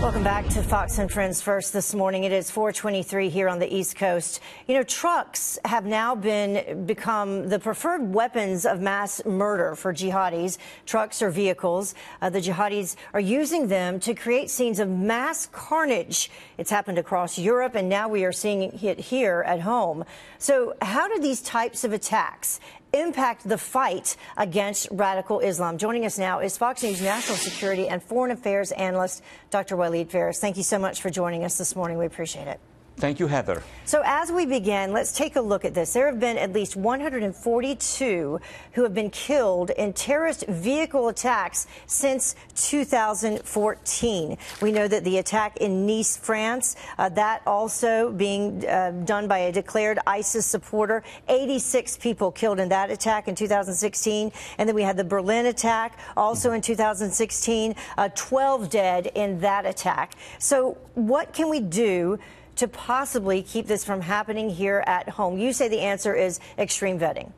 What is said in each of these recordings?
Welcome back to Fox and Friends First this morning. It is 4:23 here on the East Coast. You know, trucks have now become the preferred weapons of mass murder for jihadis. Trucks or vehicles. The jihadis are using them to create scenes of mass carnage. It's happened across Europe, and now we are seeing it here at home. So how do these types of attacks impact the fight against radical Islam? Joining us now is Fox News national security and foreign affairs analyst, Dr. Walid Phares. Thank you so much for joining us this morning. We appreciate it. Thank you, Heather. So as we begin, let's take a look at this. There have been at least 142 who have been killed in terrorist vehicle attacks since 2014. We know that the attack in Nice, France, that also being done by a declared ISIS supporter. 86 people killed in that attack in 2016. And then we had the Berlin attack also in 2016, 12 dead in that attack. So what can we do to possibly keep this from happening here at home? You say the answer is extreme vetting.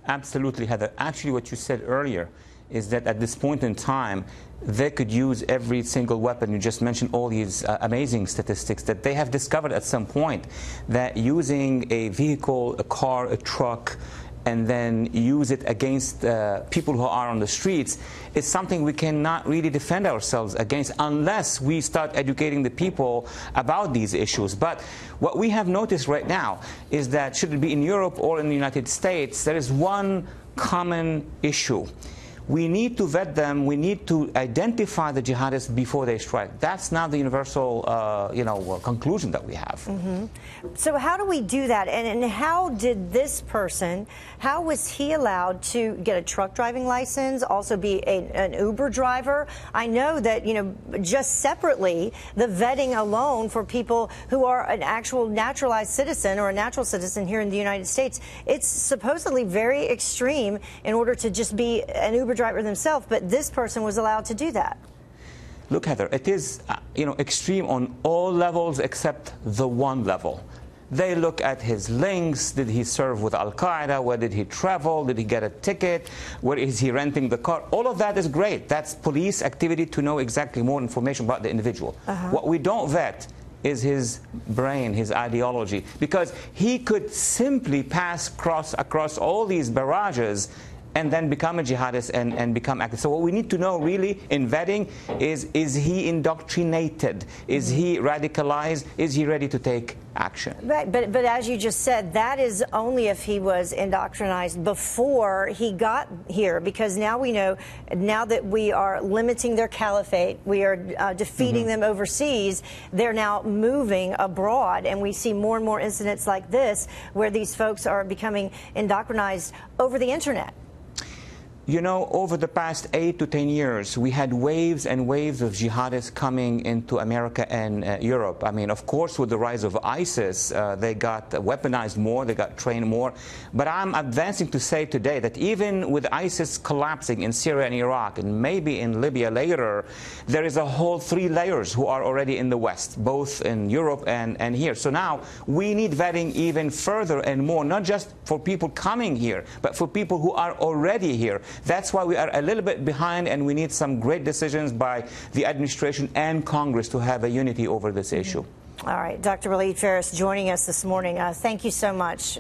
Absolutely, Heather. Actually, what you said earlier is that at this point in time, they could use every single weapon. You just mentioned all these amazing statistics that they have discovered at some point, that using a vehicle, a car, a truck, and then use it against people who are on the streets is something we cannot really defend ourselves against unless we start educating the people about these issues. But what we have noticed right now is that, should it be in Europe or in the United States, there is one common issue. We need to vet them. We need to identify the jihadists before they strike. That's now the universal, conclusion that we have. Mm-hmm. So how do we do that? And how did this person, how was he allowed to get a truck driving license, also be an Uber driver? I know that, just separately, the vetting alone for people who are an actual naturalized citizen or a natural citizen here in the United States, it's supposedly very extreme in order to just be an Uber driver themselves, but this person was allowed to do that. Look, Heather, it is extreme on all levels except the one level. They look at his links. Did he serve with Al-Qaeda? Where did he travel? Did he get a ticket? Where is he renting the car? All of that is great. That's police activity to know exactly more information about the individual. What we don't vet is his brain, his ideology, because he could simply pass across all these barrages and then become a jihadist and become active. So what we need to know really in vetting is he indoctrinated? Is he radicalized? Is he ready to take action? Right, but as you just said, that is only if he was indoctrinized before he got here, because now we know, now that we are limiting their caliphate, we are defeating them overseas, they're now moving abroad, and we see more and more incidents like this where these folks are becoming indoctrinized over the internet. Over the past 8 to 10 years, we had waves and waves of jihadists coming into America and Europe. I mean, of course, with the rise of ISIS, they got weaponized more, they got trained more. But I'm advancing to say today that even with ISIS collapsing in Syria and Iraq, and maybe in Libya later, there is a whole 3 layers who are already in the West, both in Europe and here. So now we need vetting even further and more, not just for people coming here, but for people who are already here. That's why we are a little bit behind, and we need some great decisions by the administration and Congress to have a unity over this issue. All right, Dr. Walid Phares joining us this morning. Thank you so much.